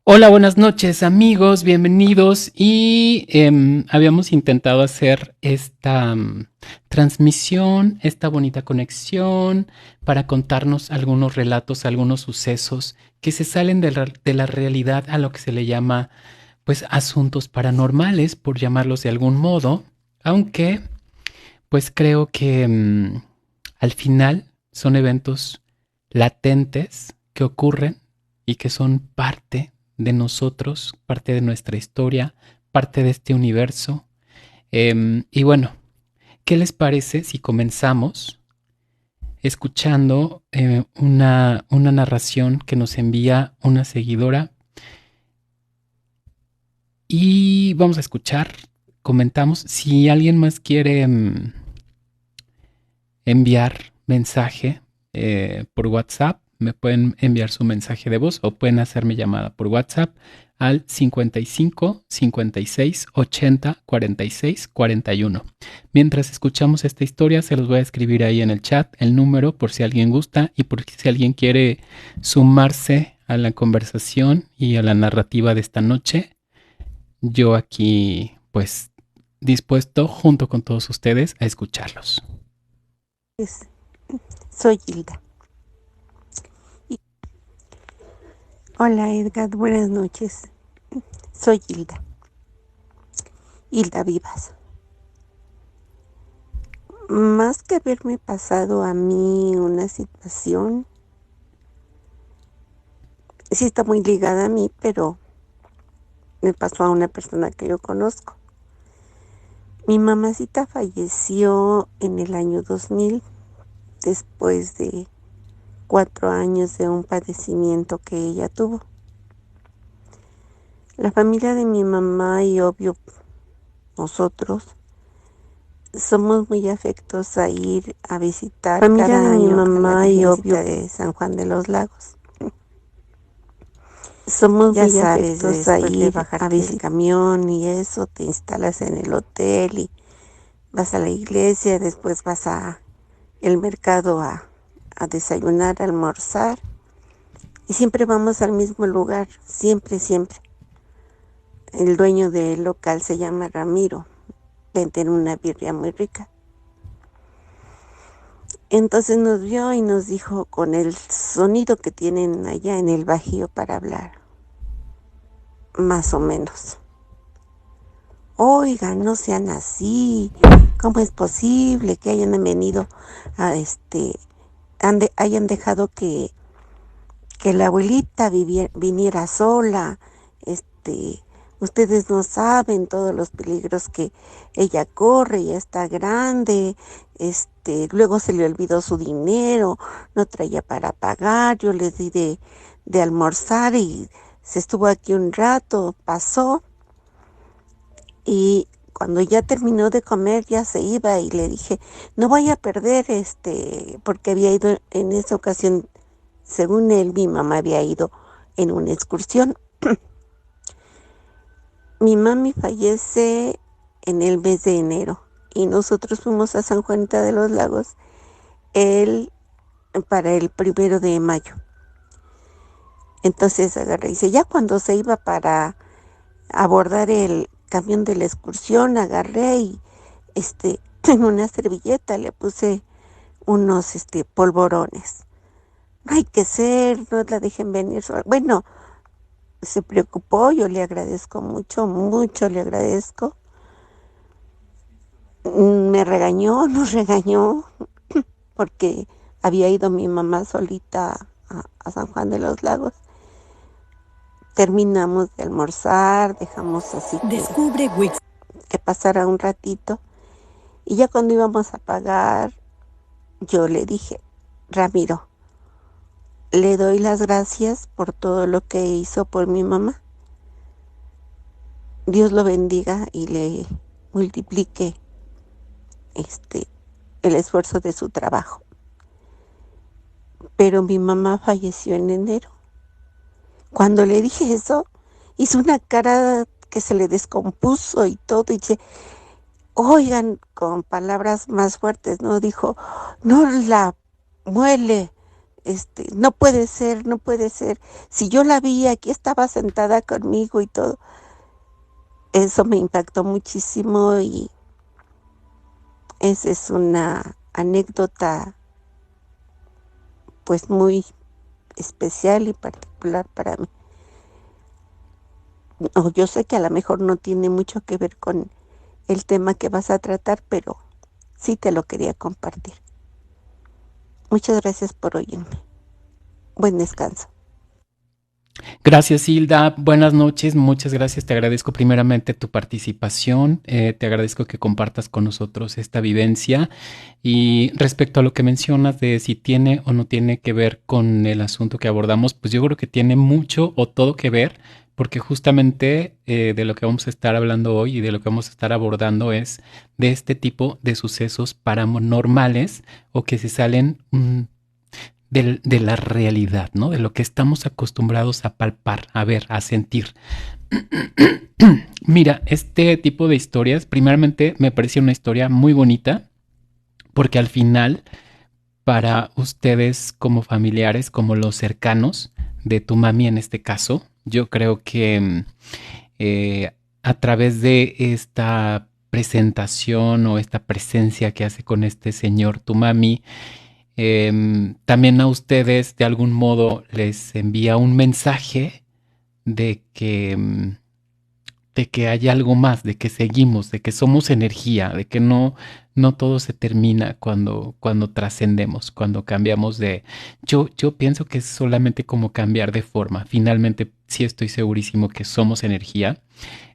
Hola, buenas noches amigos, bienvenidos. Y habíamos intentado hacer esta transmisión, esta bonita conexión para contarnos algunos relatos, algunos sucesos que se salen de la realidad a lo que se le llama pues asuntos paranormales, por llamarlos de algún modo, aunque pues creo que al final son eventos latentes que ocurren y que son parte de nosotros, parte de nuestra historia, parte de este universo. Y bueno, ¿qué les parece si comenzamos escuchando una narración que nos envía una seguidora? Y vamos a escuchar, comentamos. Si alguien más quiere enviar mensaje por WhatsApp, me pueden enviar su mensaje de voz o pueden hacerme llamada por WhatsApp al 55 56 80 46 41. Mientras escuchamos esta historia, se los voy a escribir ahí en el chat el número por si alguien gusta y por si alguien quiere sumarse a la conversación y a la narrativa de esta noche. Yo aquí, pues, dispuesto junto con todos ustedes a escucharlos. Soy Hilda. Hola Edgar, buenas noches. Soy Hilda. Hilda Vivas. Más que haberme pasado a mí una situación, sí está muy ligada a mí, pero me pasó a una persona que yo conozco. Mi mamacita falleció en el año 2000, después de 4 años de un padecimiento que ella tuvo. La familia de mi mamá y obvio nosotros somos muy afectos a ir a visitar familia cada de mi mamá y obvio de San Juan de los Lagos. Somos ya muy afectos a ir a visitar el camión y eso, te instalas en el hotel y vas a la iglesia, después vas a el mercado a desayunar, a almorzar y siempre vamos al mismo lugar, siempre. El dueño del local se llama Ramiro, venden una birria muy rica. Entonces nos vio y nos dijo con el sonido que tienen allá en el Bajío para hablar, más o menos. Oigan, no sean así, ¿cómo es posible que hayan venido a hayan dejado que la abuelita viniera sola? Ustedes no saben todos los peligros que ella corre, ya está grande, luego se le olvidó su dinero, no traía para pagar, yo les di de almorzar y se estuvo aquí un rato, pasó, y cuando ya terminó de comer ya se iba y le dije, no vaya a perder, porque había ido en esa ocasión, según él, mi mamá había ido en una excursión. Mi mami fallece en el mes de enero y nosotros fuimos a San Juanita de los Lagos para el 1 de mayo. Entonces agarré y dice, ya cuando se iba para abordar el camión de la excursión, agarré y en una servilleta le puse unos polvorones. No hay que ser, no la dejen venir sola. Bueno, se preocupó, yo le agradezco mucho le agradezco. Me regañó, nos regañó, porque había ido mi mamá solita a San Juan de los Lagos. Terminamos de almorzar, dejamos así que pasara un ratito. Y ya cuando íbamos a pagar, yo le dije, Ramiro, le doy las gracias por todo lo que hizo por mi mamá. Dios lo bendiga y le multiplique el esfuerzo de su trabajo. Pero mi mamá falleció en enero. Cuando le dije eso, hizo una cara que se le descompuso y todo, y dice, oigan, con palabras más fuertes, ¿no? Dijo, no la muele, no puede ser, no puede ser. Si yo la vi, aquí estaba sentada conmigo y todo. Eso me impactó muchísimo y esa es una anécdota pues muy especial y particular para mí. No, yo sé que a lo mejor no tiene mucho que ver con el tema que vas a tratar, pero sí te lo quería compartir. Muchas gracias por oírme. Buen descanso. Gracias, Hilda. Buenas noches. Muchas gracias. Te agradezco primeramente tu participación. Te agradezco que compartas con nosotros esta vivencia. Y respecto a lo que mencionas de si tiene o no tiene que ver con el asunto que abordamos, pues yo creo que tiene mucho o todo que ver, porque justamente de lo que vamos a estar hablando hoy y de lo que vamos a estar abordando es de este tipo de sucesos paranormales o que se salen de la realidad, ¿no? De lo que estamos acostumbrados a palpar, a ver, a sentir. Mira, este tipo de historias, primeramente me parece una historia muy bonita, porque al final, para ustedes como familiares, como los cercanos de tu mami en este caso, yo creo que a través de esta presentación o esta presencia que hace con este señor tu mami, también a ustedes de algún modo les envía un mensaje de que, de que hay algo más, de que seguimos, de que somos energía, de que no todo se termina cuando trascendemos, cuando cambiamos de... Yo pienso que es solamente como cambiar de forma. Finalmente sí estoy segurísimo que somos energía.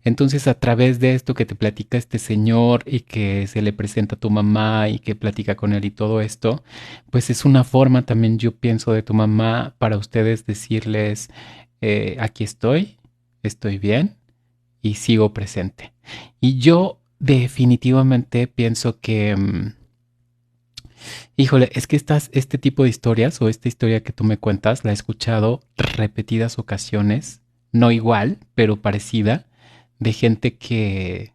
Entonces, a través de esto que te platica este señor y que se le presenta a tu mamá y que platica con él y todo esto, pues es una forma también, yo pienso, de tu mamá para ustedes decirles, aquí estoy bien y sigo presente. Y yo definitivamente pienso que, híjole, es que este tipo de historias o esta historia que tú me cuentas la he escuchado repetidas ocasiones, no igual, pero parecida, de gente que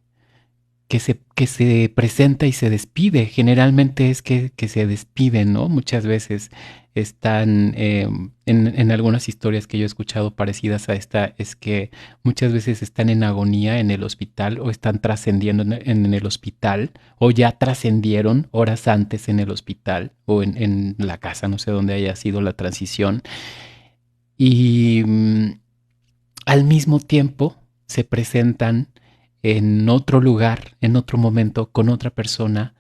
se presenta y se despide. Generalmente es que se despiden, ¿no? Muchas veces están, en algunas historias que yo he escuchado parecidas a esta, es que muchas veces están en agonía en el hospital o están trascendiendo en el hospital o ya trascendieron horas antes en el hospital o en la casa, no sé dónde haya sido la transición. Y al mismo tiempo se presentan en otro lugar, en otro momento, con otra persona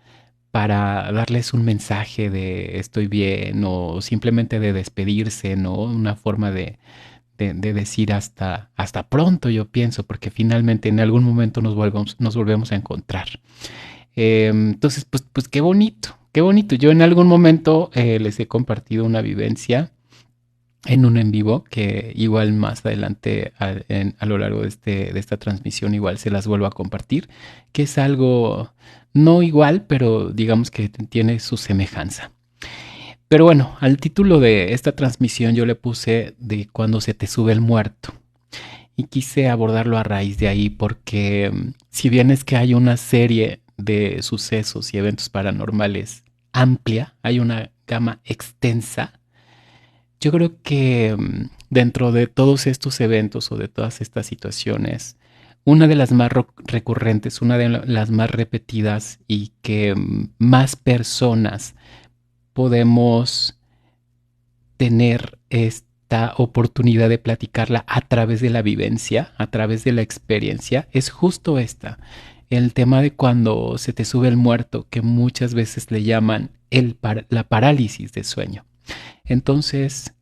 para darles un mensaje de estoy bien o simplemente de despedirse, ¿no? Una forma de decir hasta pronto, yo pienso, porque finalmente en algún momento nos volvemos a encontrar. Entonces, pues qué bonito, qué bonito. Yo en algún momento les he compartido una vivencia en un en vivo que igual más adelante a lo largo de esta transmisión igual se las vuelvo a compartir, que es algo no igual, pero digamos que tiene su semejanza. Pero bueno, al título de esta transmisión yo le puse de cuando se te sube el muerto y quise abordarlo a raíz de ahí porque si bien es que hay una serie de sucesos y eventos paranormales amplia, hay una gama extensa. Yo creo que dentro de todos estos eventos o de todas estas situaciones, una de las más recurrentes, una de las más repetidas y que más personas podemos tener esta oportunidad de platicarla a través de la vivencia, a través de la experiencia, es justo esta, el tema de cuando se te sube el muerto, que muchas veces le llaman la parálisis de sueño. Entonces,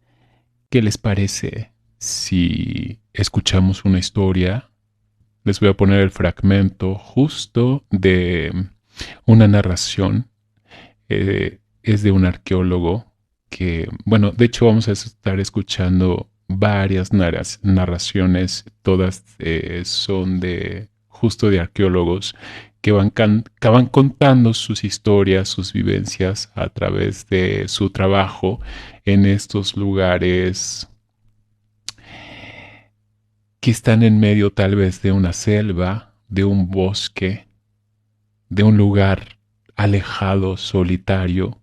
¿qué les parece si escuchamos una historia? Les voy a poner el fragmento justo de una narración. Es de un arqueólogo que, bueno, de hecho vamos a estar escuchando varias narraciones, todas son de justo de arqueólogos que van contando sus historias, sus vivencias a través de su trabajo en estos lugares que están en medio tal vez de una selva, de un bosque, de un lugar alejado, solitario,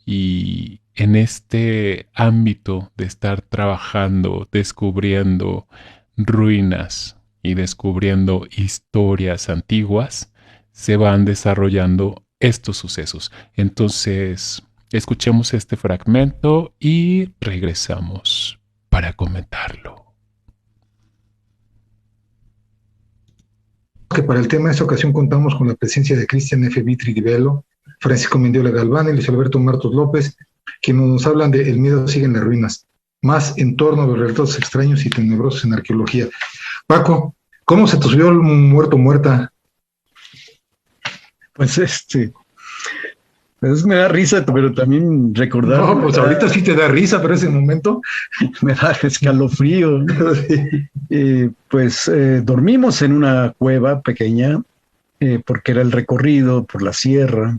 y en este ámbito de estar trabajando, descubriendo ruinas y descubriendo historias antiguas, se van desarrollando estos sucesos. Entonces, escuchemos este fragmento y regresamos para comentarlo. Que para el tema de esta ocasión contamos con la presencia de Cristian F. Vitri Di Bello, Francisco Mendiola Galván y Luis Alberto Martos López, quienes nos hablan de El miedo sigue en las ruinas, más en torno a los relatos extraños y tenebrosos en arqueología. Paco, ¿cómo se te subió el muerto muerta? Pues pues me da risa, pero también recordar. No, pues ahorita sí te da risa, pero ese momento me da escalofrío, ¿no? Pues dormimos en una cueva pequeña, porque era el recorrido por la sierra,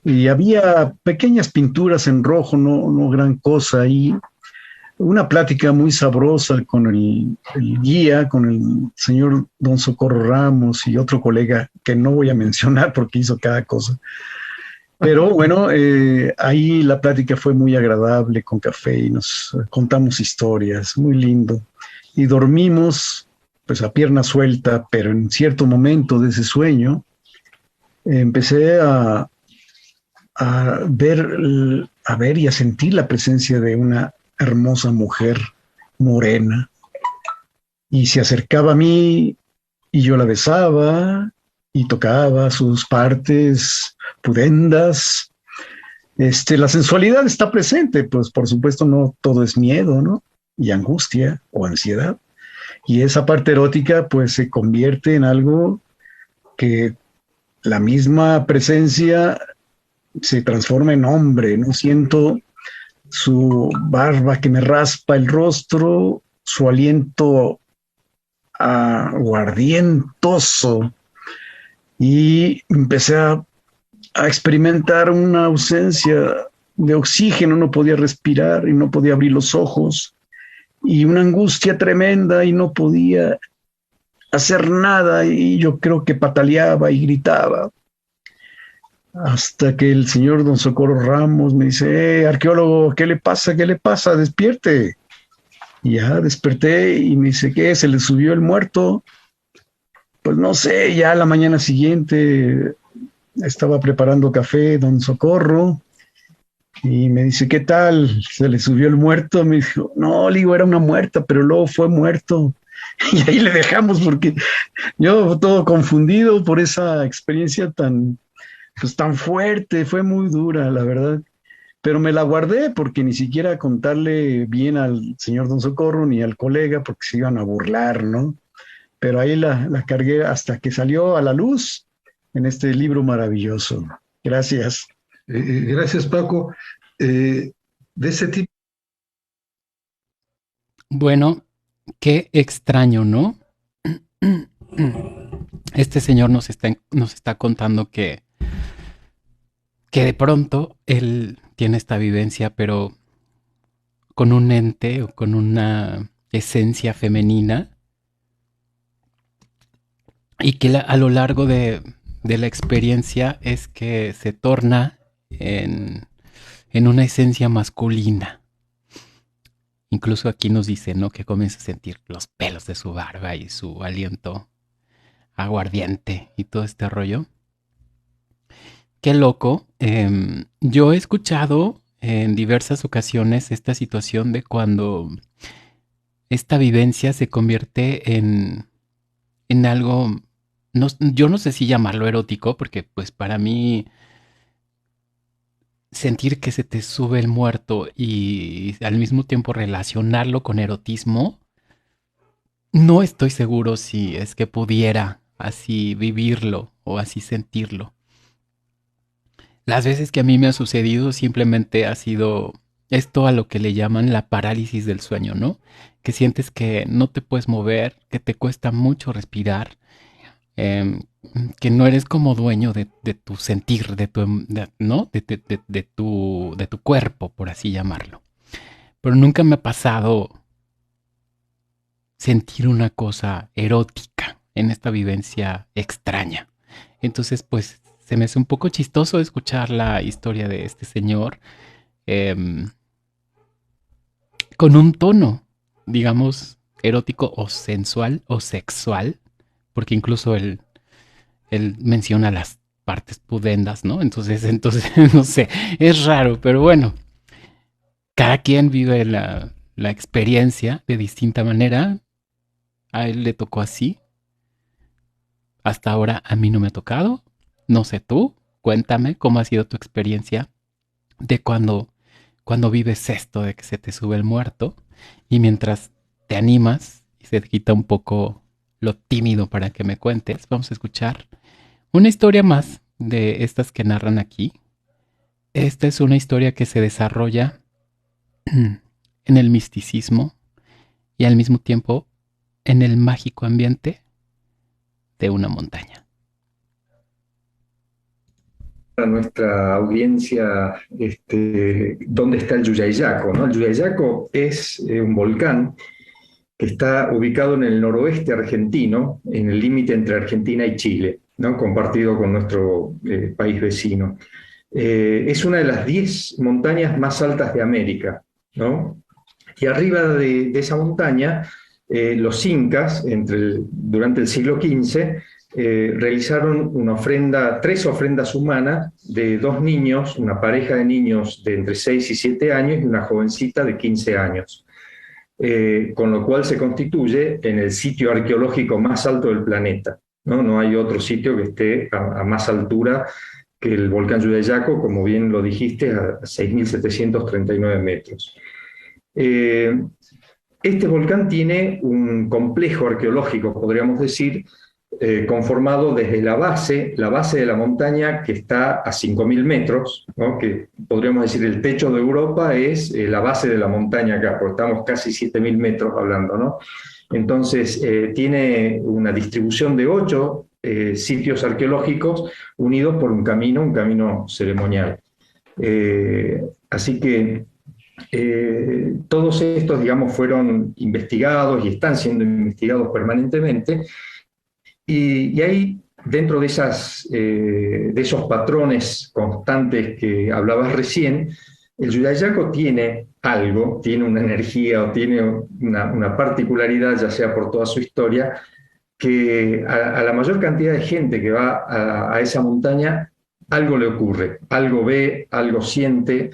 y había pequeñas pinturas en rojo, no gran cosa, y una plática muy sabrosa con el guía, con el señor don Socorro Ramos y otro colega que no voy a mencionar porque hizo cada cosa. Pero bueno, ahí la plática fue muy agradable con café y nos contamos historias, muy lindo. Y dormimos pues a pierna suelta, pero en cierto momento de ese sueño empecé a ver y a sentir la presencia de una hermosa mujer morena. Y se acercaba a mí y yo la besaba y tocaba sus partes pudendas. La sensualidad está presente, pues por supuesto no todo es miedo, ¿no? Y angustia o ansiedad. Y esa parte erótica pues se convierte en algo que la misma presencia se transforma en hombre, ¿no? Siento su barba que me raspa el rostro, su aliento aguardientoso, y empecé a experimentar una ausencia de oxígeno, no podía respirar y no podía abrir los ojos, y una angustia tremenda y no podía hacer nada, y yo creo que pataleaba y gritaba. Hasta que el señor don Socorro Ramos me dice, arqueólogo, ¿qué le pasa? ¿Qué le pasa? Despierte. Y ya desperté y me dice, ¿qué? ¿Se le subió el muerto? Pues no sé, ya la mañana siguiente estaba preparando café don Socorro y me dice, ¿qué tal? ¿Se le subió el muerto? Me dijo, no, le digo, era una muerta, pero luego fue muerto. Y ahí le dejamos porque yo todo confundido por esa experiencia tan fuerte, fue muy dura, la verdad. Pero me la guardé porque ni siquiera contarle bien al señor don Socorro ni al colega porque se iban a burlar, ¿no? Pero ahí la cargué hasta que salió a la luz en este libro maravilloso. Gracias. Gracias, Paco. De ese tipo. Bueno, qué extraño, ¿no? Este señor nos está contando que de pronto él tiene esta vivencia, pero con un ente o con una esencia femenina, y que a lo largo de la experiencia es que se torna en una esencia masculina. Incluso aquí nos dice, ¿no?, que comienza a sentir los pelos de su barba y su aliento aguardiente y todo este rollo. Qué loco. Yo he escuchado en diversas ocasiones esta situación de cuando esta vivencia se convierte en algo, no, yo no sé si llamarlo erótico, porque pues para mí sentir que se te sube el muerto y al mismo tiempo relacionarlo con erotismo, no estoy seguro si es que pudiera así vivirlo o así sentirlo. Las veces que a mí me ha sucedido simplemente ha sido esto a lo que le llaman la parálisis del sueño, ¿no? Que sientes que no te puedes mover, que te cuesta mucho respirar, que no eres como dueño de tu sentir, ¿no? De tu cuerpo, por así llamarlo. Pero nunca me ha pasado sentir una cosa erótica en esta vivencia extraña. Entonces, pues, se me hace un poco chistoso escuchar la historia de este señor, em, con un tono, digamos, erótico o sensual o sexual, porque incluso él menciona las partes pudendas, ¿no? Entonces, no sé, es raro, pero bueno, cada quien vive la experiencia de distinta manera. A él le tocó así. Hasta ahora a mí no me ha tocado. No sé tú. Cuéntame cómo ha sido tu experiencia de cuando vives esto de que se te sube el muerto y mientras te animas y se te quita un poco lo tímido para que me cuentes, vamos a escuchar una historia más de estas que narran aquí. Esta es una historia que se desarrolla en el misticismo y al mismo tiempo en el mágico ambiente de una montaña. A nuestra audiencia dónde está el Yuyayaco, ¿no? El Yuyayaco es un volcán que está ubicado en el noroeste argentino, en el límite entre Argentina y Chile, ¿no? Compartido con nuestro país vecino. Es una de las 10 montañas más altas de América, ¿no? Y arriba de esa montaña, los incas, durante el siglo XV, realizaron tres ofrendas humanas de 2 niños, una pareja de niños de entre 6 y 7 años y una jovencita de 15 años. Con lo cual se constituye en el sitio arqueológico más alto del planeta, ¿no? No hay otro sitio que esté a más altura que el volcán Yuyayaco, como bien lo dijiste, a 6.739 metros. Este volcán tiene un complejo arqueológico, podríamos decir, conformado desde la base de la montaña, que está a 5.000 metros, ¿no? Que podríamos decir el techo de Europa es la base de la montaña acá, porque estamos casi 7.000 metros hablando, ¿no? Entonces, tiene una distribución de 8 sitios arqueológicos unidos por un camino ceremonial. Así que todos estos, digamos, fueron investigados y están siendo investigados permanentemente. Y ahí, dentro de esos patrones constantes que hablabas recién, el Yuyayaco tiene algo, tiene una energía o tiene una particularidad, ya sea por toda su historia, que a la mayor cantidad de gente que va a esa montaña, algo le ocurre, algo ve, algo siente,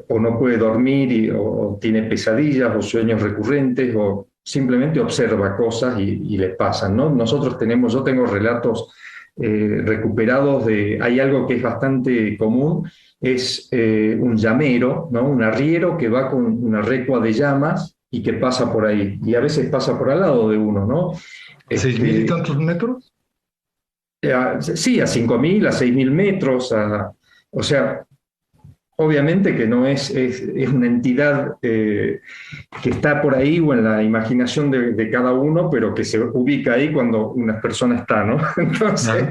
o no puede dormir, o tiene pesadillas o sueños recurrentes, o simplemente observa cosas y le pasan, ¿no? Yo tengo relatos recuperados hay algo que es bastante común, es un llamero, ¿no? Un arriero que va con una recua de llamas y que pasa por ahí, y a veces pasa por al lado de uno, ¿no? ¿6.000 y tantos metros? Sí, a 5.000, a 6.000 metros, o sea, obviamente que no es una entidad que está por ahí o en la imaginación de cada uno, pero que se ubica ahí cuando una persona está, ¿no? Entonces,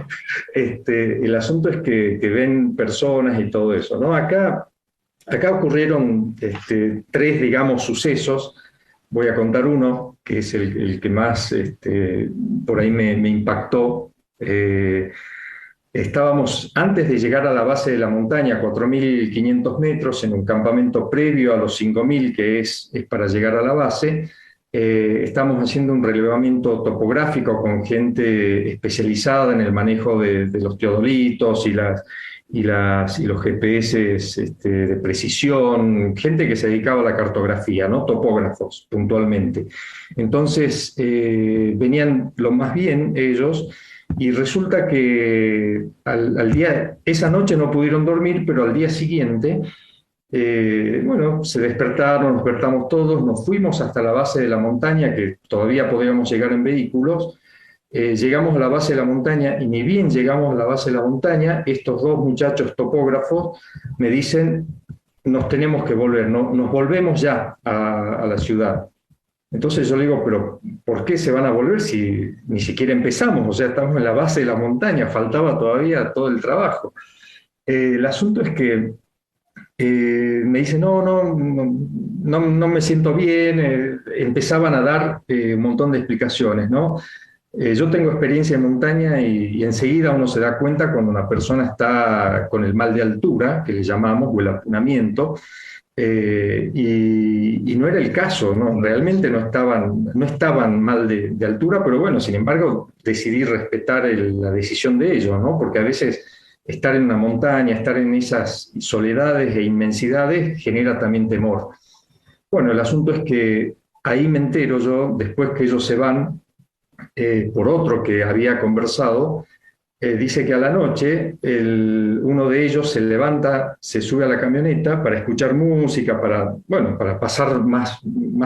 el asunto es que ven personas y todo eso, ¿no? Acá ocurrieron 3, digamos, sucesos. Voy a contar uno, que es el que más por ahí me impactó. Estábamos, antes de llegar a la base de la montaña, a 4.500 metros, en un campamento previo a los 5.000, que es para llegar a la base. Estamos haciendo un relevamiento topográfico con gente especializada en el manejo de los teodolitos y los GPS de precisión, gente que se dedicaba a la cartografía, ¿no? Topógrafos, puntualmente. Entonces, venían lo más bien ellos. Y resulta que esa noche no pudieron dormir, pero al día siguiente, bueno, se despertaron, nos despertamos todos, nos fuimos hasta la base de la montaña, que todavía podíamos llegar en vehículos. Llegamos a la base de la montaña y ni bien llegamos a la base de la montaña, estos 2 muchachos topógrafos me dicen, nos tenemos que volver, nos volvemos ya a la ciudad. Entonces yo le digo, pero ¿por qué se van a volver si ni siquiera empezamos? O sea, estamos en la base de la montaña, faltaba todavía todo el trabajo. El asunto es que me dicen, no me siento bien, empezaban a dar un montón de explicaciones, ¿no? Yo tengo experiencia en montaña y enseguida uno se da cuenta cuando una persona está con el mal de altura, que le llamamos, o el apunamiento, y no era el caso, ¿no? Realmente no estaban mal de altura, pero bueno, sin embargo, decidí respetar la decisión de ellos, ¿no? Porque a veces estar en una montaña, estar en esas soledades e inmensidades genera también temor. Bueno, el asunto es que ahí me entero yo, después que ellos se van, por otro que había conversado, dice que a la noche uno de ellos se levanta, se sube a la camioneta para escuchar música, bueno, para pasar más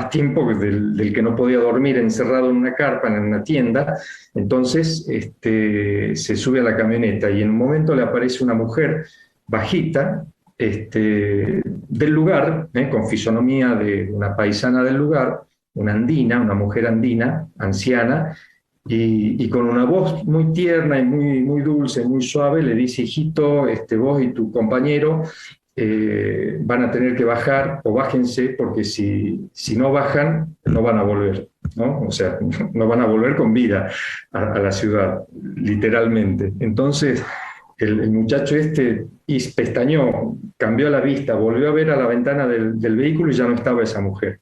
tiempo del que no podía dormir encerrado en una carpa, en una tienda. Entonces se sube a la camioneta y en un momento le aparece una mujer bajita, del lugar, con fisonomía de una paisana del lugar, una andina, una mujer andina, anciana, y con una voz muy tierna y muy dulce, muy suave, le dice: hijito, vos y tu compañero van a tener que bajar, o bájense, porque si no bajan, no van a volver, ¿no? O sea, no van a volver con vida a la ciudad, literalmente. Entonces, el muchacho y pestañó, cambió la vista, volvió a ver a la ventana del vehículo y ya no estaba esa mujer.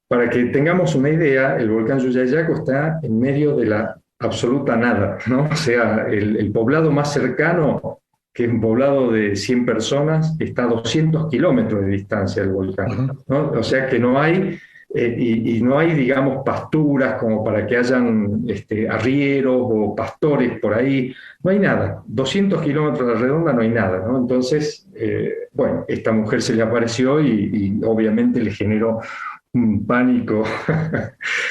Para que tengamos una idea, el volcán Yuyayaco está en medio de la absoluta nada, ¿no? O sea, el poblado más cercano, que es un poblado de 100 personas, está a 200 kilómetros de distancia del volcán, ¿no? O sea que no hay, y no hay, digamos, pasturas como para que hayan arrieros o pastores por ahí, no hay nada. 200 kilómetros a la redonda no hay nada, ¿no? Entonces, bueno, esta mujer se le apareció y obviamente le generó un pánico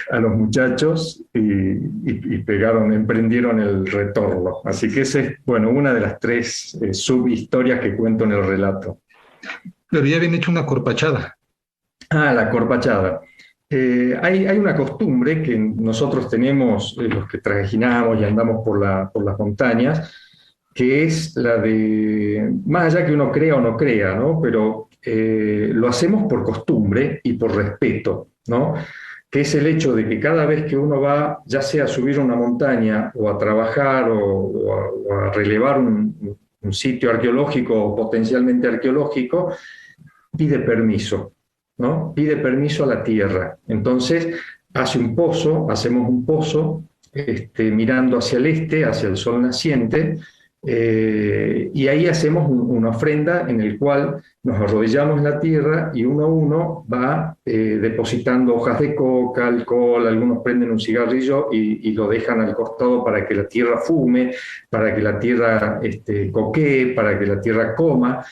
a los muchachos y emprendieron el retorno. Así que esa es, bueno, una de las 3 subhistorias que cuento en el relato. Pero ya habían hecho una corpachada. Ah, la corpachada. Hay una costumbre que nosotros tenemos, los que trajinamos y andamos por las montañas, que es la de, más allá que uno crea o no crea, ¿no? Pero lo hacemos por costumbre y por respeto, ¿no? Que es el hecho de que cada vez que uno va, ya sea a subir una montaña o a trabajar o a relevar un sitio arqueológico o potencialmente arqueológico, pide permiso, ¿no? Pide permiso a la tierra. Entonces hacemos un pozo mirando hacia el este, hacia el sol naciente, y ahí hacemos una ofrenda en el cual nos arrodillamos en la tierra y uno a uno va depositando hojas de coca, alcohol, algunos prenden un cigarrillo y lo dejan al costado para que la tierra fume, para que la tierra coquee, para que la tierra coma,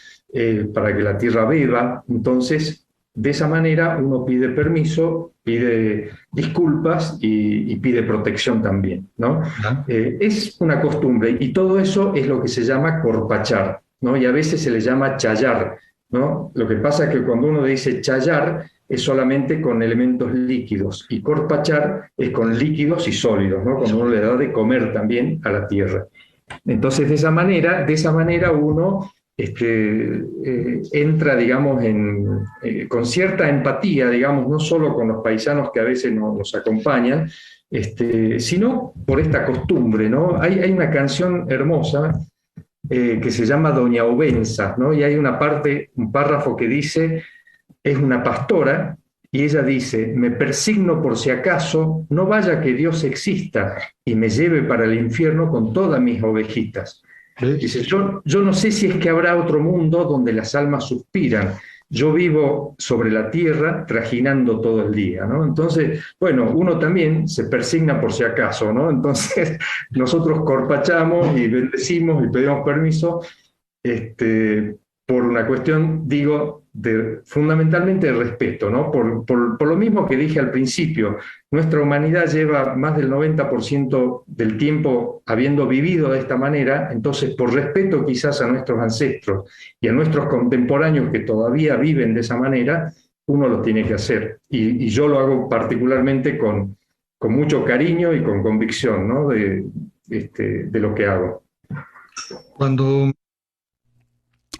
para que la tierra beba. Entonces, de esa manera uno pide permiso, pide disculpas y pide protección también, ¿no? Es una costumbre y todo eso es lo que se llama corpachar, ¿no? Y a veces se le llama chayar, ¿no? Lo que pasa es que cuando uno dice chayar es solamente con elementos líquidos y corpachar es con líquidos y sólidos, ¿no? Cuando uno le da de comer también a la tierra. Entonces, de esa manera uno entra, digamos, con cierta empatía, digamos, no solo con los paisanos que a veces nos acompañan, sino por esta costumbre, ¿no? Hay una canción hermosa que se llama Doña Obenza, ¿no? Y hay un párrafo que dice, es una pastora, y ella dice: me persigno por si acaso, no vaya que Dios exista y me lleve para el infierno con todas mis ovejitas. Dice, yo no sé si es que habrá otro mundo donde las almas suspiran. Yo vivo sobre la tierra trajinando todo el día, ¿no? Entonces, bueno, uno también se persigna por si acaso, ¿no? Entonces, nosotros corpachamos y bendecimos y pedimos permiso por una cuestión, digo, fundamentalmente de respeto, ¿no? Por lo mismo que dije al principio, nuestra humanidad lleva más del 90% del tiempo habiendo vivido de esta manera, entonces por respeto quizás a nuestros ancestros y a nuestros contemporáneos que todavía viven de esa manera, uno lo tiene que hacer. Y yo lo hago particularmente con mucho cariño y con convicción, ¿no? de lo que hago. Cuando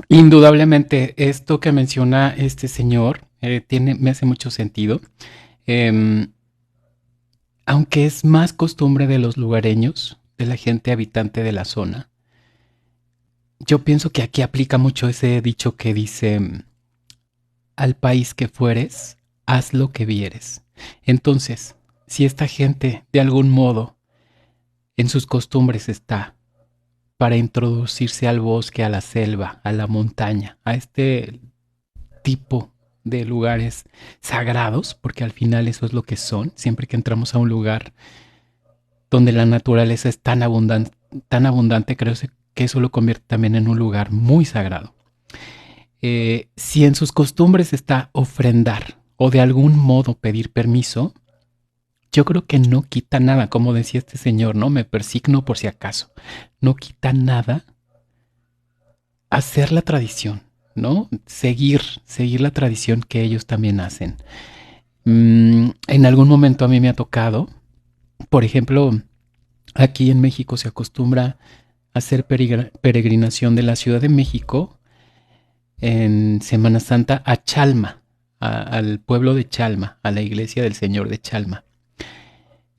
Indudablemente, esto que menciona este señor me hace mucho sentido. aunque es más costumbre de los lugareños, de la gente habitante de la zona, yo pienso que aquí aplica mucho ese dicho que dice, al país que fueres, haz lo que vieres. Entonces, si esta gente de algún modo en sus costumbres está para introducirse al bosque, a la selva, a la montaña, a este tipo de lugares sagrados, porque al final eso es lo que son, siempre que entramos a un lugar donde la naturaleza es tan abundante, creo que eso lo convierte también en un lugar muy sagrado. Si en sus costumbres está ofrendar o de algún modo pedir permiso, yo creo que no quita nada, como decía este señor, ¿no? Me persigno por si acaso. No quita nada hacer la tradición, ¿no? Seguir la tradición que ellos también hacen. En algún momento a mí me ha tocado, por ejemplo, aquí en México se acostumbra a hacer peregrinación de la Ciudad de México en Semana Santa a Chalma, al pueblo de Chalma, a la iglesia del Señor de Chalma.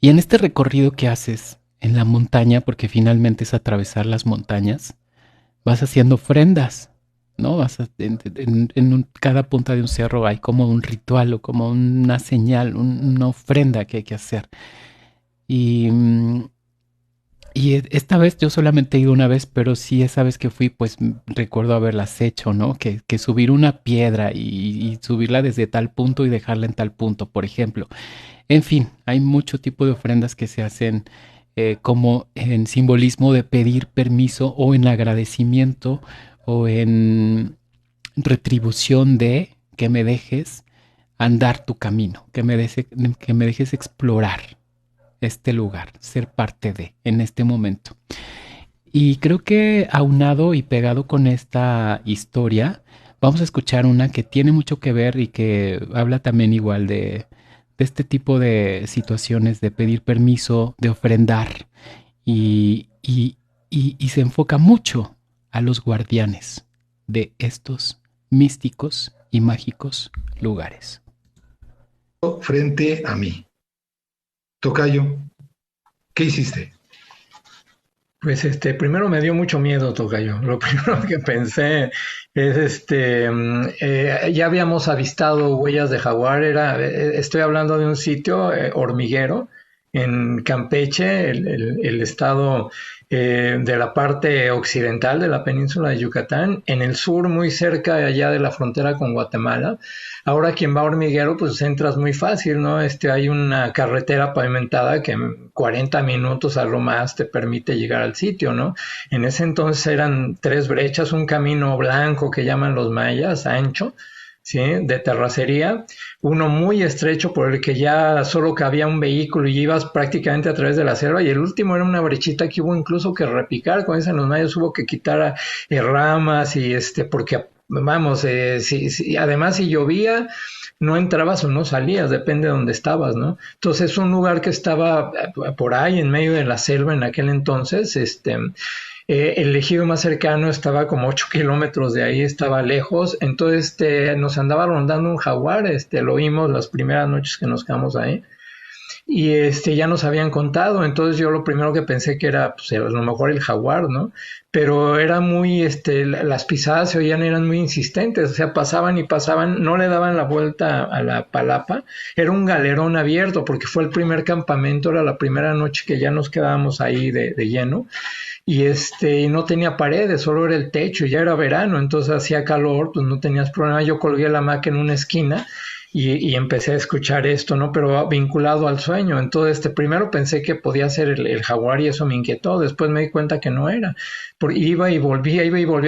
Y en este recorrido que haces en la montaña, porque finalmente es atravesar las montañas, vas haciendo ofrendas, ¿no? En cada punta de un cerro hay como un ritual o como una señal, una ofrenda que hay que hacer. Y esta vez yo solamente he ido una vez, pero sí esa vez que fui, pues recuerdo haberlas hecho, ¿no? Que subir una piedra y subirla desde tal punto y dejarla en tal punto, por ejemplo. En fin, hay mucho tipo de ofrendas que se hacen como en simbolismo de pedir permiso o en agradecimiento o en retribución de que me dejes andar tu camino, que me dejes explorar este lugar, ser parte de en este momento. Y creo que aunado y pegado con esta historia, vamos a escuchar una que tiene mucho que ver y que habla también igual de este tipo de situaciones de pedir permiso, de ofrendar y se enfoca mucho a los guardianes de estos místicos y mágicos lugares. Frente a mí. Tocayo, ¿qué hiciste? Pues primero me dio mucho miedo, tocayo. Lo primero que pensé es ya habíamos avistado huellas de jaguar. Estoy hablando de un sitio hormiguero en Campeche, el estado de la parte occidental de la península de Yucatán, en el sur, muy cerca allá de la frontera con Guatemala. Ahora quien va a Hormiguero, pues entras muy fácil, ¿no? Hay una carretera pavimentada que en 40 minutos a lo más te permite llegar al sitio, ¿no? En ese entonces eran 3 brechas, un camino blanco que llaman los mayas, ancho, ¿sí? De terracería, uno muy estrecho por el que ya solo cabía un vehículo y ibas prácticamente a través de la selva, y el último era una brechita que hubo incluso que repicar, como dicen los mayas, hubo que quitar ramas y porque vamos, además si llovía no entrabas o no salías, depende de dónde estabas, ¿no? Entonces es un lugar que estaba por ahí en medio de la selva en aquel entonces. El ejido más cercano estaba como 8 kilómetros de ahí, estaba lejos. Entonces nos andaba rondando un jaguar, lo oímos las primeras noches que nos quedamos ahí. Y ya nos habían contado, entonces yo lo primero que pensé que era, pues, a lo mejor el jaguar, ¿no? Pero era muy, las pisadas se oían, eran muy insistentes, o sea, pasaban y pasaban, no le daban la vuelta a la palapa. Era un galerón abierto, porque fue el primer campamento, era la primera noche que ya nos quedábamos ahí de lleno. Y no tenía paredes, solo era el techo, ya era verano, entonces hacía calor, pues no tenías problema. Yo colgué la hamaca en una esquina y empecé a escuchar esto, ¿no? Pero vinculado al sueño. Entonces, primero pensé que podía ser el jaguar y eso me inquietó. Después me di cuenta que no era. Iba y volvía,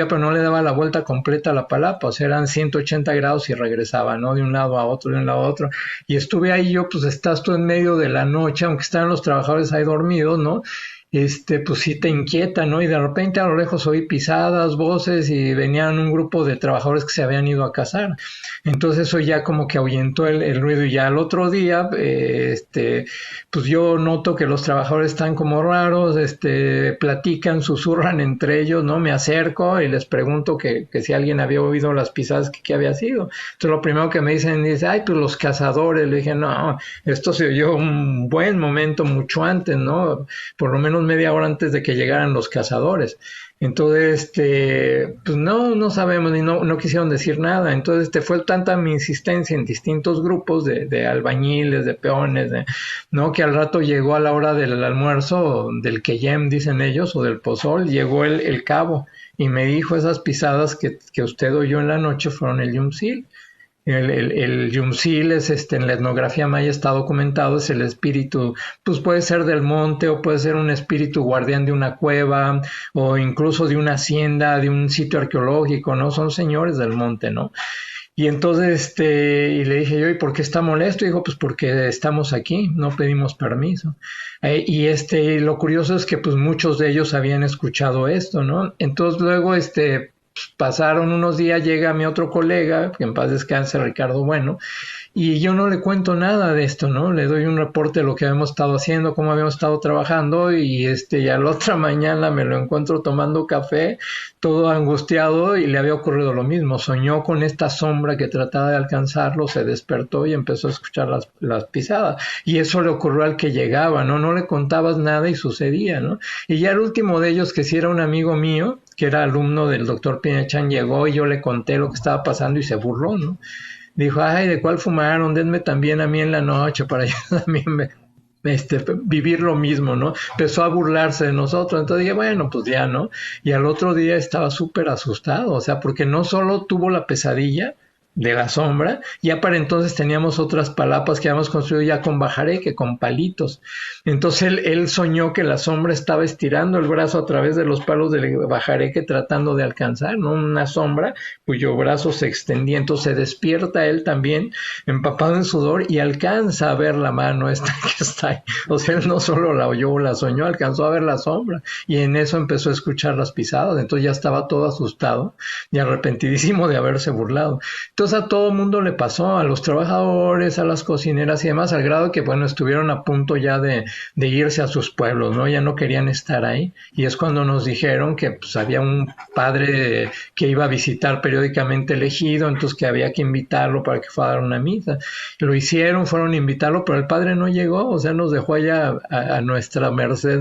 pero no le daba la vuelta completa a la palapa. O sea, eran 180 grados y regresaba, ¿no? De un lado a otro, de un lado a otro. Y estuve ahí yo, pues estás tú en medio de la noche, aunque estaban los trabajadores ahí dormidos, ¿no? pues sí te inquieta, ¿no? Y de repente a lo lejos oí pisadas, voces y venían un grupo de trabajadores que se habían ido a cazar. Entonces eso ya como que ahuyentó el ruido, y ya al otro día, pues yo noto que los trabajadores están como raros, platican, susurran entre ellos, ¿no? Me acerco y les pregunto que si alguien había oído las pisadas, que qué había sido. Entonces lo primero que me dicen dice, ay, pues los cazadores. Le dije, no, esto se oyó un buen momento mucho antes, ¿no? Por lo menos media hora antes de que llegaran los cazadores. Entonces, pues no sabemos, y no quisieron decir nada. Entonces, fue tanta mi insistencia en distintos grupos de albañiles, de peones, ¿no? Que al rato llegó a la hora del almuerzo, del queyem, dicen ellos, o del pozol, llegó el cabo y me dijo, esas pisadas que usted oyó en la noche fueron el Yumsil. El Yumsil es, en la etnografía maya está documentado, es el espíritu, pues puede ser del monte o puede ser un espíritu guardián de una cueva o incluso de una hacienda, de un sitio arqueológico, ¿no? Son señores del monte, ¿no? Y entonces, y le dije yo, ¿y por qué está molesto? Y dijo, pues porque estamos aquí, no pedimos permiso. Y lo curioso es que pues muchos de ellos habían escuchado esto, ¿no? Entonces luego, pasaron unos días, llega mi otro colega, que en paz descanse, Ricardo Bueno, y yo no le cuento nada de esto, ¿no? Le doy un reporte de lo que habíamos estado haciendo, cómo habíamos estado trabajando, y a la otra mañana me lo encuentro tomando café, todo angustiado, y le había ocurrido lo mismo. Soñó con esta sombra que trataba de alcanzarlo, se despertó y empezó a escuchar las pisadas. Y eso le ocurrió al que llegaba, ¿no? No le contabas nada y sucedía, ¿no? Y ya el último de ellos, que sí era un amigo mío, que era alumno del doctor Pinechan, llegó y yo le conté lo que estaba pasando y se burló, ¿no? Dijo, ay, ¿de cuál fumaron? Denme también a mí en la noche para yo también vivir lo mismo, ¿no? Empezó a burlarse de nosotros. Entonces dije, bueno, pues ya, ¿no? Y al otro día estaba súper asustado, o sea, porque no solo tuvo la pesadilla de la sombra, ya para entonces teníamos otras palapas que habíamos construido ya con bajareque, con palitos. Entonces él soñó que la sombra estaba estirando el brazo a través de los palos del bajareque tratando de alcanzar, ¿no? Una sombra cuyo brazo se extendía. Entonces se despierta él también, empapado en sudor, y alcanza a ver la mano esta que está ahí. O sea, él no solo la oyó o la soñó, alcanzó a ver la sombra, y en eso empezó a escuchar las pisadas. Entonces ya estaba todo asustado y arrepentidísimo de haberse burlado. Entonces a todo mundo le pasó, a los trabajadores, a las cocineras y demás, al grado que, bueno, estuvieron a punto ya de irse a sus pueblos, ¿no? Ya no querían estar ahí. Y es cuando nos dijeron que pues había un padre que iba a visitar periódicamente el ejido, entonces que había que invitarlo para que fuera a dar una misa. Lo hicieron, fueron a invitarlo, pero el padre no llegó, o sea, nos dejó allá a nuestra merced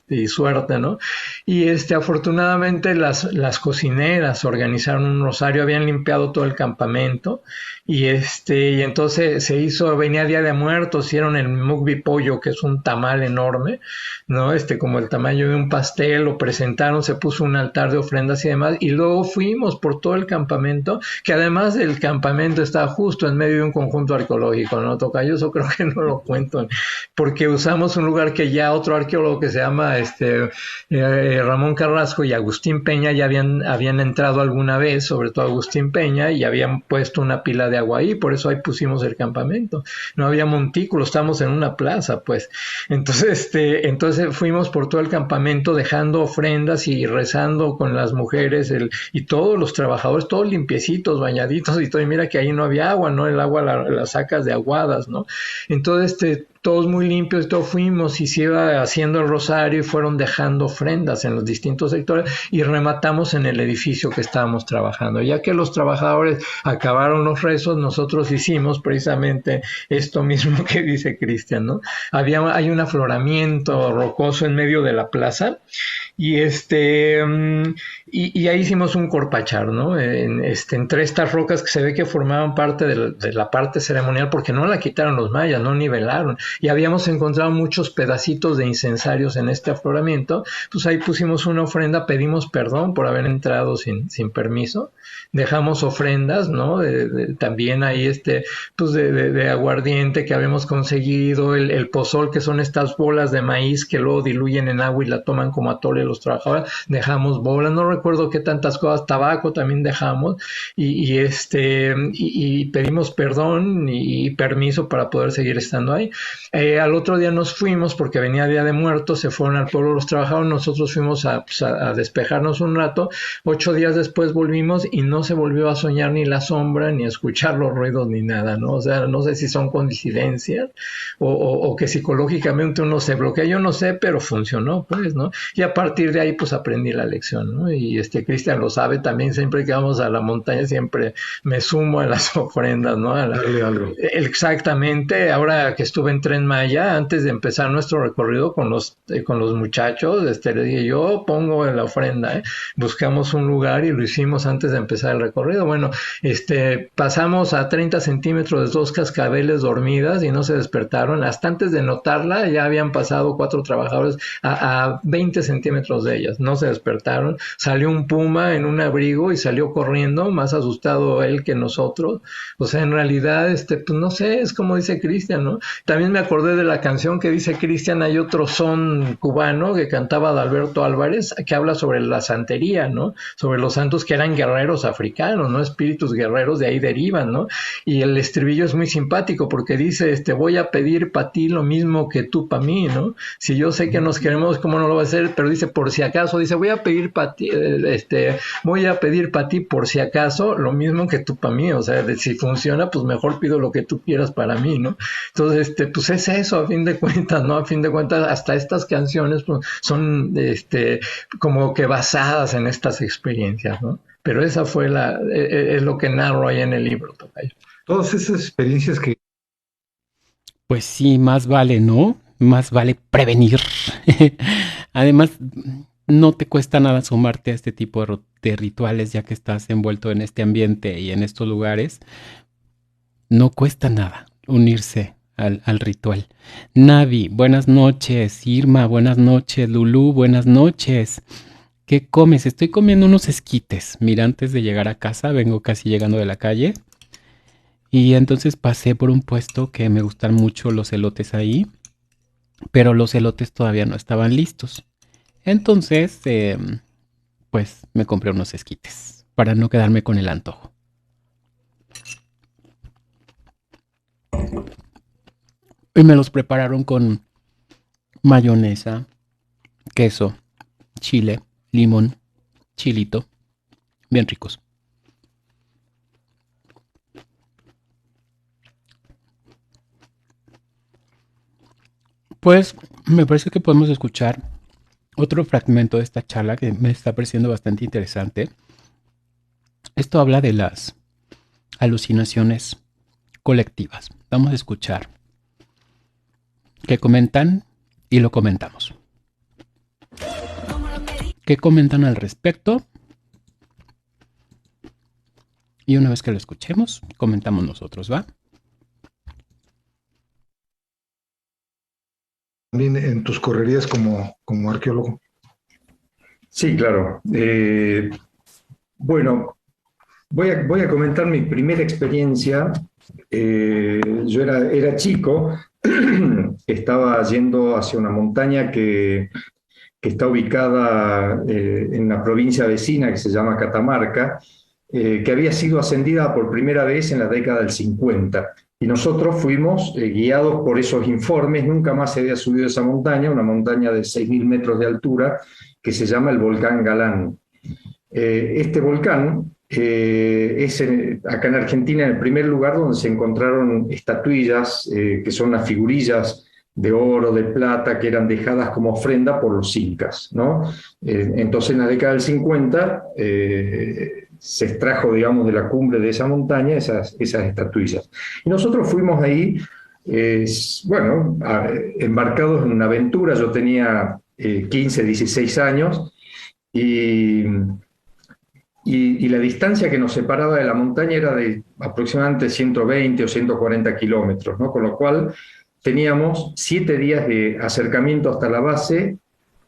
y suerte, ¿no? Y afortunadamente las cocineras organizaron un rosario, habían limpiado todo el campamento, y entonces venía Día de Muertos, hicieron el mukbi pollo, que es un tamal enorme, ¿no? Como el tamaño de un pastel, lo presentaron, se puso un altar de ofrendas y demás, y luego fuimos por todo el campamento, que además el campamento estaba justo en medio de un conjunto arqueológico, ¿no, Tocayo? Eso creo que no lo cuento, porque usamos un lugar que ya otro arqueólogo que se llama Ramón Carrasco y Agustín Peña ya habían entrado alguna vez, sobre todo Agustín Peña, y habían puesto una pila de agua ahí, por eso ahí pusimos el campamento. No había montículo, estábamos en una plaza, pues. Entonces fuimos por todo el campamento dejando ofrendas y rezando con las mujeres y todos los trabajadores, todos limpiecitos, bañaditos y todo. Y mira que ahí no había agua, ¿no? El agua la sacas de aguadas, ¿no? Entonces, todos muy limpios, todos fuimos y se iba haciendo el rosario y fueron dejando ofrendas en los distintos sectores y rematamos en el edificio que estábamos trabajando. Ya que los trabajadores acabaron los rezos, nosotros hicimos precisamente esto mismo que dice Cristian, ¿no? Hay un afloramiento rocoso en medio de la plaza y ahí hicimos un corpachar, ¿no? Entre estas rocas que se ve que formaban parte de la parte ceremonial, porque no la quitaron los mayas, no nivelaron, y habíamos encontrado muchos pedacitos de incensarios en este afloramiento. Pues ahí pusimos una ofrenda, pedimos perdón por haber entrado sin permiso, dejamos ofrendas, ¿no? También ahí pues de aguardiente que habíamos conseguido, el pozol, que son estas bolas de maíz que luego diluyen en agua y la toman como atole los trabajadores, dejamos bolas, no recuerdo recuerdo qué tantas cosas, tabaco también dejamos, y pedimos perdón y permiso para poder seguir estando ahí. Al otro día nos fuimos porque venía Día de Muertos, se fueron al pueblo los trabajadores, nosotros fuimos a despejarnos un rato. 8 días después volvimos y no se volvió a soñar ni la sombra, ni a escuchar los ruidos, ni nada, ¿no? O sea, no sé si son coincidencias o que psicológicamente uno se bloquea, yo no sé, pero funcionó, pues, ¿no? Y a partir de ahí, pues, aprendí la lección, ¿no? Y Cristian lo sabe también, siempre que vamos a la montaña, siempre me sumo a las ofrendas, ¿no? Darle algo. Exactamente, ahora que estuve en Tren Maya, antes de empezar nuestro recorrido con los muchachos, le dije, yo pongo en la ofrenda, buscamos un lugar y lo hicimos antes de empezar el recorrido. Bueno, pasamos a 30 centímetros de 2 cascabeles dormidas y no se despertaron. Hasta antes de notarla ya habían pasado 4 trabajadores a 20 centímetros de ellas, no se despertaron. Salió un puma en un abrigo y salió corriendo, más asustado él que nosotros. O sea, en realidad, pues no sé, es como dice Cristian, ¿no? También me acordé de la canción que dice Cristian, hay otro son cubano que cantaba Adalberto Álvarez, que habla sobre la santería, ¿no? Sobre los santos que eran guerreros africanos, ¿no? Espíritus guerreros, de ahí derivan, ¿no? Y el estribillo es muy simpático porque dice, voy a pedir para ti lo mismo que tú para mí, ¿no? Si yo sé que nos queremos, ¿cómo no lo va a hacer? Pero dice, por si acaso, dice, voy a pedir para ti, por si acaso lo mismo que tú para mí, o sea, si funciona, pues mejor pido lo que tú quieras para mí, ¿no? Entonces, pues es eso, a fin de cuentas, ¿no? A fin de cuentas, hasta estas canciones pues, son, como que basadas en estas experiencias, ¿no? Pero esa fue es lo que narro ahí en el libro, tocayo. Todas esas experiencias que... Pues sí, más vale, ¿no? Más vale prevenir. Además, no te cuesta nada sumarte a este tipo de rituales ya que estás envuelto en este ambiente y en estos lugares. No cuesta nada unirse al ritual. Navi, buenas noches. Irma, buenas noches. Lulú, buenas noches. ¿Qué comes? Estoy comiendo unos esquites. Mira, antes de llegar a casa, vengo casi llegando de la calle. Y entonces pasé por un puesto que me gustan mucho los elotes ahí. Pero los elotes todavía no estaban listos. Entonces, pues me compré unos esquites para no quedarme con el antojo. Y me los prepararon con mayonesa, queso, chile, limón, chilito. Bien ricos. Pues me parece que podemos escuchar otro fragmento de esta charla que me está pareciendo bastante interesante. Esto habla de las alucinaciones colectivas. Vamos a escuchar qué comentan y lo comentamos. ¿Qué comentan al respecto? Y una vez que lo escuchemos, comentamos nosotros, ¿va? También en tus correrías como arqueólogo. Sí, claro. Bueno, voy a comentar mi primera experiencia. Yo era chico, estaba yendo hacia una montaña que está ubicada en la provincia vecina que se llama Catamarca, que había sido ascendida por primera vez en la década del 50. Y nosotros fuimos guiados por esos informes. Nunca más se había subido esa montaña, una montaña de 6.000 metros de altura, que se llama el volcán Galán. Este volcán es acá en Argentina el primer lugar donde se encontraron estatuillas, que son las figurillas de oro, de plata, que eran dejadas como ofrenda por los incas, ¿no? Entonces en la década del 50 se extrajo, digamos, de la cumbre de esa montaña esas estatuillas. Y nosotros fuimos ahí, bueno, embarcados en una aventura. Yo tenía 15, 16 años, y la distancia que nos separaba de la montaña era de aproximadamente 120 o 140 kilómetros, ¿no? Con lo cual teníamos 7 días de acercamiento hasta la base,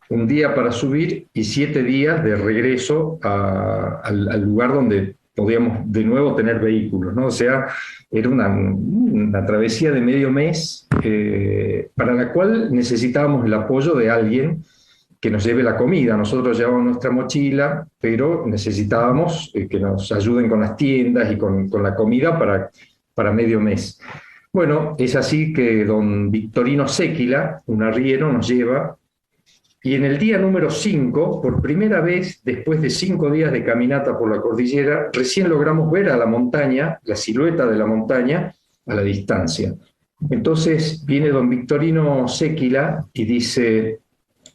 un día para subir y 7 días de regreso al lugar donde podíamos de nuevo tener vehículos, ¿no? O sea, era una travesía de medio mes, para la cual necesitábamos el apoyo de alguien que nos lleve la comida. Nosotros llevamos nuestra mochila, pero necesitábamos que nos ayuden con las tiendas y con la comida para medio mes. Bueno, es así que don Victorino Séquila, un arriero, nos lleva, y en el día número 5, por primera vez, después de 5 días de caminata por la cordillera, recién logramos ver a la montaña, la silueta de la montaña, a la distancia. Entonces viene don Victorino Séquila y dice: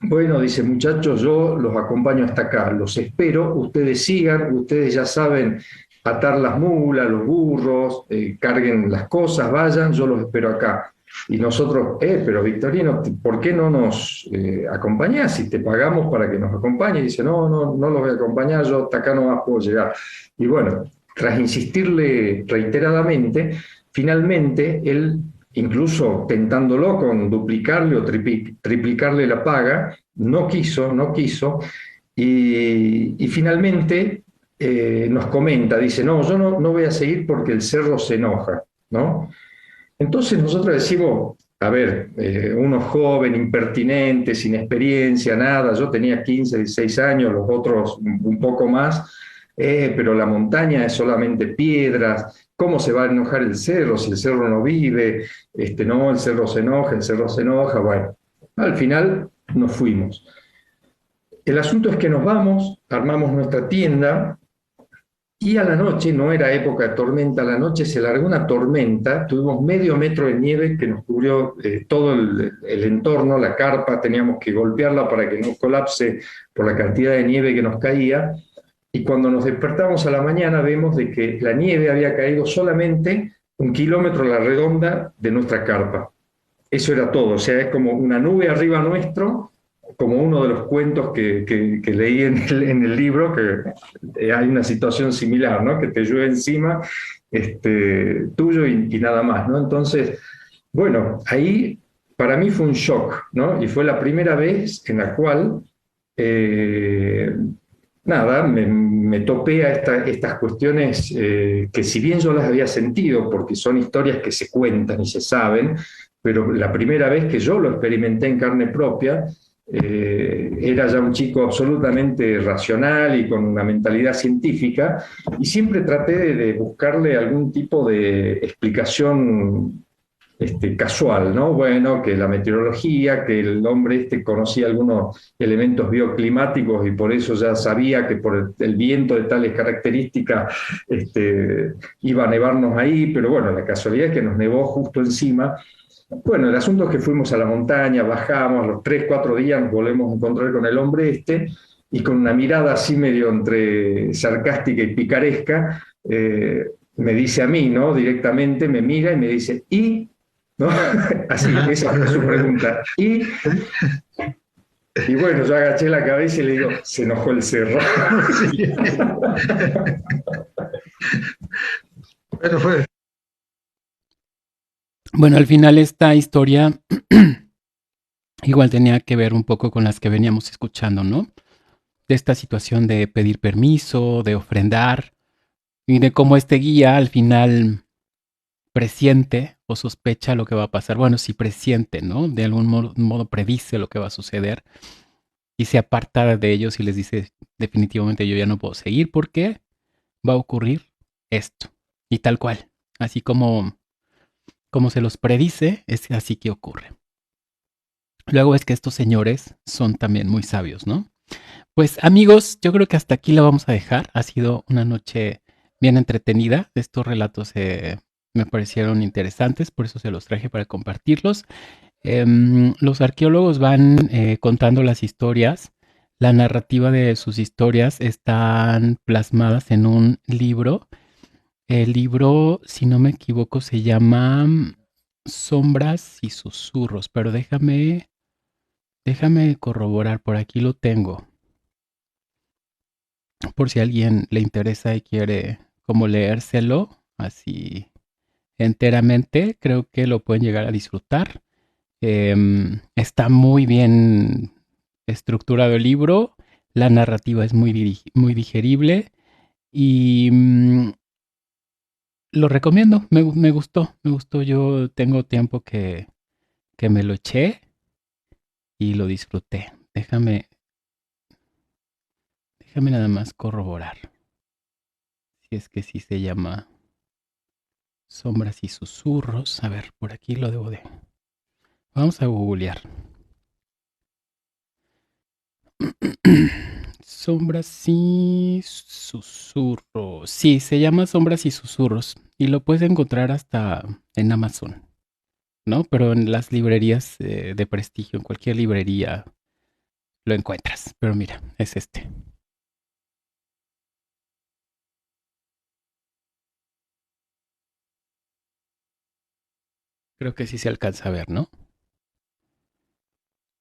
bueno, dice, muchachos, yo los acompaño hasta acá, los espero, ustedes sigan, ustedes ya saben atar las mulas, los burros, carguen las cosas, vayan, yo los espero acá. Y nosotros, pero Victorino, ¿por qué no nos acompañás? Si te pagamos para que nos acompañes. Y dice, no los voy a acompañar, yo hasta acá no más puedo llegar. Y bueno, tras insistirle reiteradamente, finalmente él, incluso tentándolo con duplicarle o triplicarle la paga, no quiso, y finalmente nos comenta, dice, no, yo no voy a seguir porque el cerro se enoja, ¿no? Entonces nosotros decimos, a ver, uno joven, impertinente, sin experiencia, nada, yo tenía 15, 16 años, los otros un poco más, pero la montaña es solamente piedras, ¿cómo se va a enojar el cerro si el cerro no vive? No, el cerro se enoja, bueno, al final nos fuimos. El asunto es que nos vamos, armamos nuestra tienda, y a la noche, no era época de tormenta, a la noche se largó una tormenta, tuvimos medio metro de nieve que nos cubrió todo el entorno, la carpa, teníamos que golpearla para que no colapse por la cantidad de nieve que nos caía, y cuando nos despertamos a la mañana vemos de que la nieve había caído solamente 1 kilómetro a la redonda de nuestra carpa. Eso era todo, o sea, es como una nube arriba nuestro, como uno de los cuentos que leí en el libro, que hay una situación similar, ¿no? Que te llueve encima tuyo y nada más, ¿no? Entonces, bueno, ahí para mí fue un shock, ¿no? Y fue la primera vez en la cual, nada, me topé a estas cuestiones que si bien yo las había sentido, porque son historias que se cuentan y se saben, pero la primera vez que yo lo experimenté en carne propia, era ya un chico absolutamente racional y con una mentalidad científica, y siempre traté de buscarle algún tipo de explicación casual, ¿no? Bueno, que la meteorología, que el hombre conocía algunos elementos bioclimáticos y por eso ya sabía que por el viento de tales características iba a nevarnos ahí, pero bueno, la casualidad es que nos nevó justo encima. Bueno, el asunto es que fuimos a la montaña, bajamos, a los 3, 4 días nos volvemos a encontrar con el hombre y con una mirada así medio entre sarcástica y picaresca, me dice a mí, ¿no? Directamente me mira y me dice, ¿y? ¿No? Así, esa fue su pregunta. ¿Y? Y bueno, yo agaché la cabeza y le digo, se enojó el cerro. Bueno, fue. Bueno, al final esta historia igual tenía que ver un poco con las que veníamos escuchando, ¿no? De esta situación de pedir permiso, de ofrendar y de cómo este guía al final presiente o sospecha lo que va a pasar. Bueno, sí presiente, ¿no? De algún modo predice lo que va a suceder y se aparta de ellos y les dice definitivamente yo ya no puedo seguir porque va a ocurrir esto y tal cual, así como se los predice, es así que ocurre. Luego es que estos señores son también muy sabios, ¿no? Pues amigos, yo creo que hasta aquí la vamos a dejar. Ha sido una noche bien entretenida. Estos relatos me parecieron interesantes, por eso se los traje para compartirlos. Los arqueólogos van contando las historias. La narrativa de sus historias están plasmadas en un libro. El libro, si no me equivoco, se llama Sombras y Susurros, pero déjame corroborar, por aquí lo tengo. Por si a alguien le interesa y quiere como leérselo así enteramente, creo que lo pueden llegar a disfrutar. Está muy bien estructurado el libro, la narrativa es muy digerible y lo recomiendo, me gustó, yo tengo tiempo que me lo eché y lo disfruté. Déjame Déjame nada más corroborar. Si es que sí se llama Sombras y Susurros. A ver, por aquí lo debo de... Vamos a googlear. Sombras y Susurros. Sí, se llama Sombras y Susurros. Y lo puedes encontrar hasta en Amazon, ¿no? Pero en las librerías de prestigio, en cualquier librería lo encuentras. Pero mira, es este. Creo que sí se alcanza a ver, ¿no?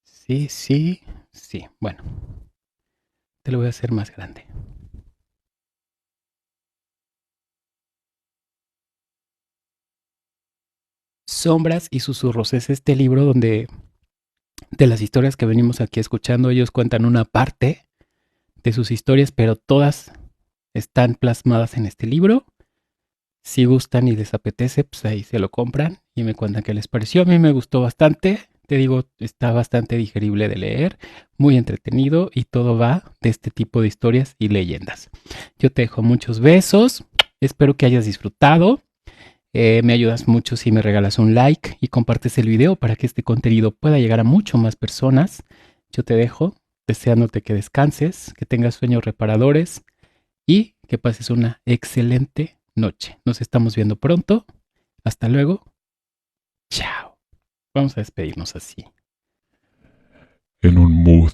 Sí, sí, sí. Bueno, te lo voy a hacer más grande. Sombras y Susurros es este libro donde de las historias que venimos aquí escuchando, ellos cuentan una parte de sus historias, pero todas están plasmadas en este libro. Si gustan y les apetece, pues ahí se lo compran y me cuentan qué les pareció. A mí me gustó bastante. Te digo, está bastante digerible de leer, muy entretenido y todo va de este tipo de historias y leyendas. Yo te dejo muchos besos. Espero que hayas disfrutado. Me ayudas mucho si me regalas un like y compartes el video para que este contenido pueda llegar a mucho más personas. Yo te dejo deseándote que descanses, que tengas sueños reparadores y que pases una excelente noche. Nos estamos viendo pronto. Hasta luego. Chao. Vamos a despedirnos así. En un mood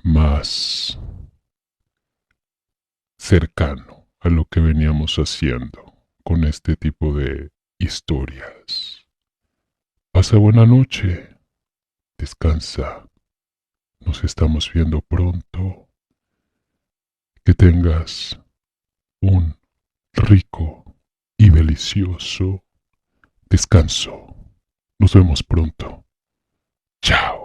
más cercano a lo que veníamos haciendo con este tipo de historias. Pasa buena noche. Descansa. Nos estamos viendo pronto. Que tengas un rico y delicioso descanso. Nos vemos pronto. Chao.